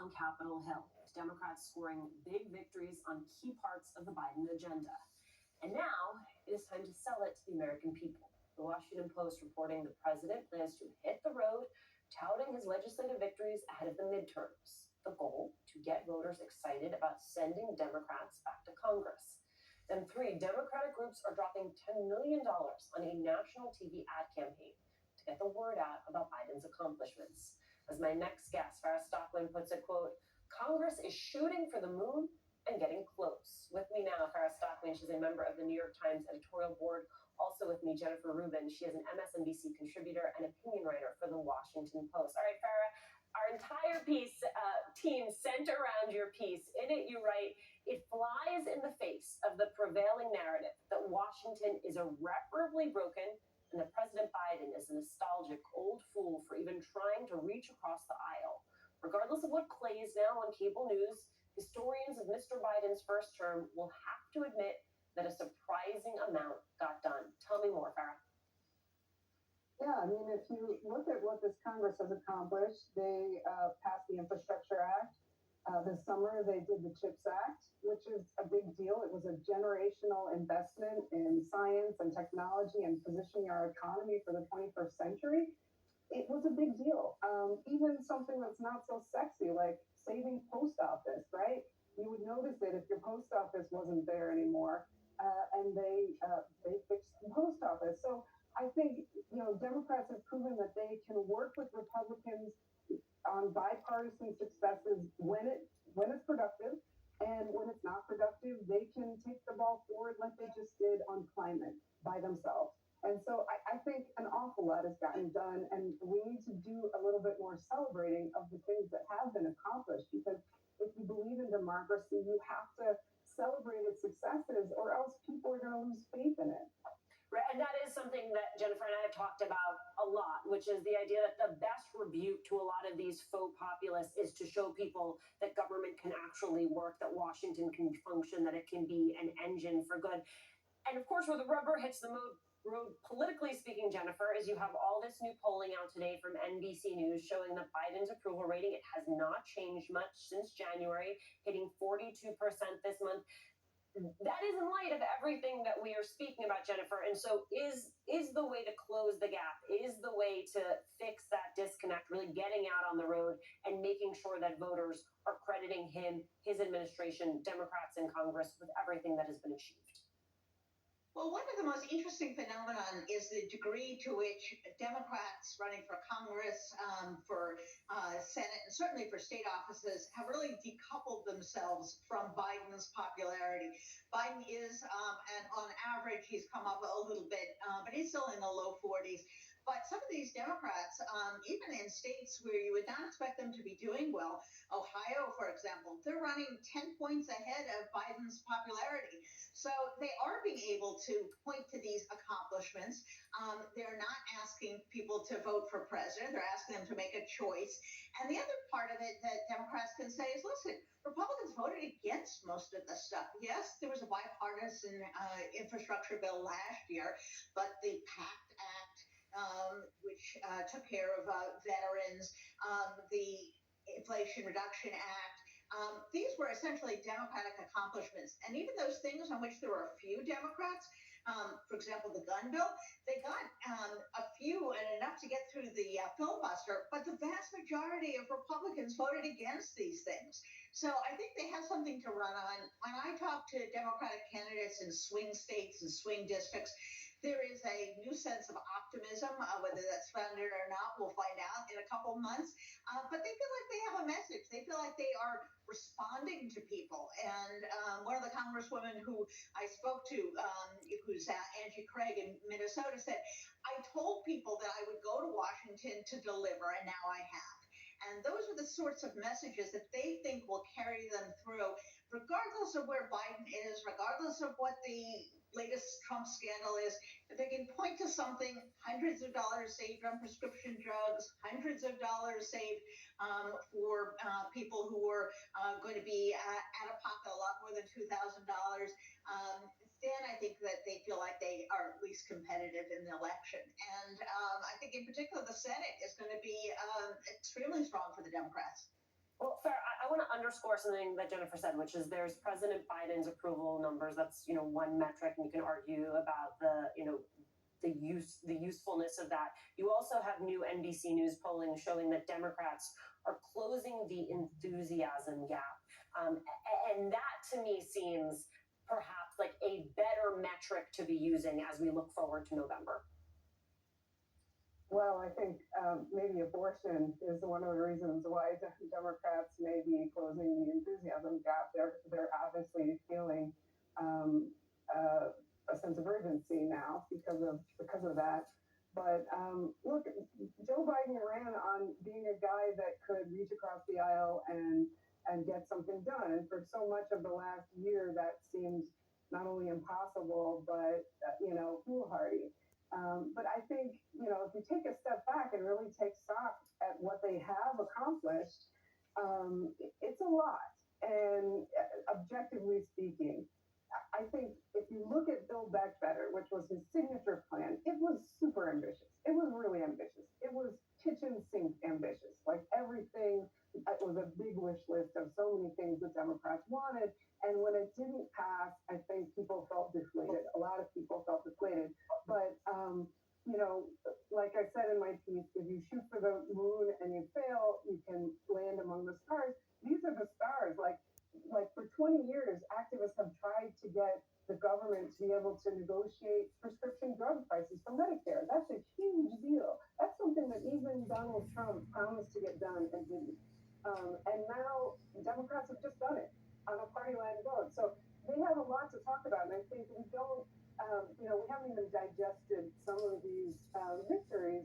on Capitol Hill, with Democrats scoring big victories on key parts of the Biden agenda. And now it is time to sell it to the American people. The Washington Post reporting the president plans to hit the road, touting his legislative victories ahead of the midterms. The goal, to get voters excited about sending Democrats back to Congress. Then 3 Democratic groups are dropping $10 million on a national TV ad campaign to get the word out about Biden's accomplishments. As my next guest, Farah Stockman, puts it, quote, Congress is shooting for the moon and getting close. With me now, Farah Stockman. She's a member of the New York Times editorial board. Also with me, Jennifer Rubin. She is an MSNBC contributor and opinion writer for the Washington Post. All right, Farah, our entire team sent around your piece. In it, you write, it flies in the face of the prevailing narrative that Washington is irreparably broken and that President Biden is a nostalgic old fool for even trying to reach across the aisle. Regardless of what plays now on cable news, historians of Mr. Biden's first term will have to admit that a surprising amount got done. Tell me more, Farah. Yeah, I mean, if you look at what this Congress has accomplished, they passed the Infrastructure Act. This summer, they did the CHIPS Act, which is a big deal. It was a generational investment in science and technology and positioning our economy for the 21st century. It was a big deal. Even something that's not so sexy, like saving post office, right? You would notice it if your post office wasn't there anymore, and they fixed the post office. So I think, Democrats have proven that they can work with Republicans on bipartisan successes when it's productive, and when it's not productive, they can take the ball forward like they just did on climate by themselves. And so I think an awful lot has gotten done, and we need to do a little bit more celebrating of the things that have been accomplished, because if you believe in democracy, you have to celebrate its successes, or else people are going to lose faith in it. Right, and that is something that Jennifer and I have talked about a lot, which is the idea that the best rebuke to a lot of these faux populists is to show people that government can actually work, that Washington can function, that it can be an engine for good. And of course, where the rubber hits the road, politically speaking, Jennifer, is you have all this new polling out today from NBC News showing that Biden's approval rating, it has not changed much since January, hitting 42% this month. That is in light of everything that we are speaking about, Jennifer. And so is the way to close the gap, is the way to fix that disconnect, really getting out on the road and making sure that voters are crediting him, his administration, Democrats in Congress with everything that has been achieved? Well, one of the most interesting phenomenon is the degree to which Democrats running for Congress, for Senate, and certainly for state offices have really decoupled themselves from Biden's popularity. Biden is, and on average, he's come up a little bit, but he's still in the low 40s. But some of these Democrats, even in states where you would not expect them to be doing well, Ohio, for example, they're running 10 points ahead of Biden's popularity. So they are being able to point to these accomplishments. They're not asking people to vote for president. They're asking them to make a choice. And the other part of it that Democrats can say is, listen, Republicans voted against most of the stuff. Yes, there was a bipartisan infrastructure bill last year, but the PACT Act, which took care of veterans, the Inflation Reduction Act. These were essentially Democratic accomplishments. And even those things on which there were a few Democrats, for example, the gun bill, they got a few and enough to get through the filibuster, but the vast majority of Republicans voted against these things. So I think they have something to run on. When I talk to Democratic candidates in swing states and swing districts, there is a new sense of optimism. Whether that's founded or not, we'll find out in a couple of months. But they feel like they have a message. They feel like they are responding to people. And one of the congresswomen who I spoke to, who's Angie Craig in Minnesota, said, I told people that I would go to Washington to deliver, and now I have. And those are the sorts of messages that they think will carry them through, regardless of where Biden is, regardless of what the latest Trump scandal is. If they can point to something, hundreds of dollars saved on prescription drugs, hundreds of dollars saved for people who were going to be out of pocket a lot more than $2,000, then I think that they feel like they are at least competitive in the election. And I think in particular the Senate is going to be extremely strong for the Democrats. Well, Farah, underscore something that Jennifer said, which is there's President Biden's approval numbers. That's, one metric, and you can argue about the usefulness of that. You also have new NBC News polling showing that Democrats are closing the enthusiasm gap. And that to me seems perhaps like a better metric to be using as we look forward to November. Well, I think maybe abortion is one of the reasons why Democrats may be closing the enthusiasm gap. They're obviously feeling a sense of urgency now because of that. But look, Joe Biden ran on being a guy that could reach across the aisle and get something done. And for so much of the last year, that seemed not only impossible, but foolhardy. But I think, if you take a step back and really take stock at what they have accomplished, it's a lot. And objectively speaking, I think if you look at Build Back Better, which was his signature plan, it was super ambitious. It was really ambitious. It was kitchen sink ambitious. Like everything, it was a big wish list of so many things that Democrats wanted. And when it didn't pass, I think people felt deflated. A lot of people felt deflated. But, like I said in my piece, if you shoot for the moon and you fail, you can land among the stars. These are the stars. Like for 20 years, activists have tried to get the government to be able to negotiate prescription drug prices for Medicare. That's a huge deal. That's something that even Donald Trump promised to get done and didn't. And now Democrats have just done it on a party line vote. So they have a lot to talk about. And I think we don't, we haven't even digested some of these victories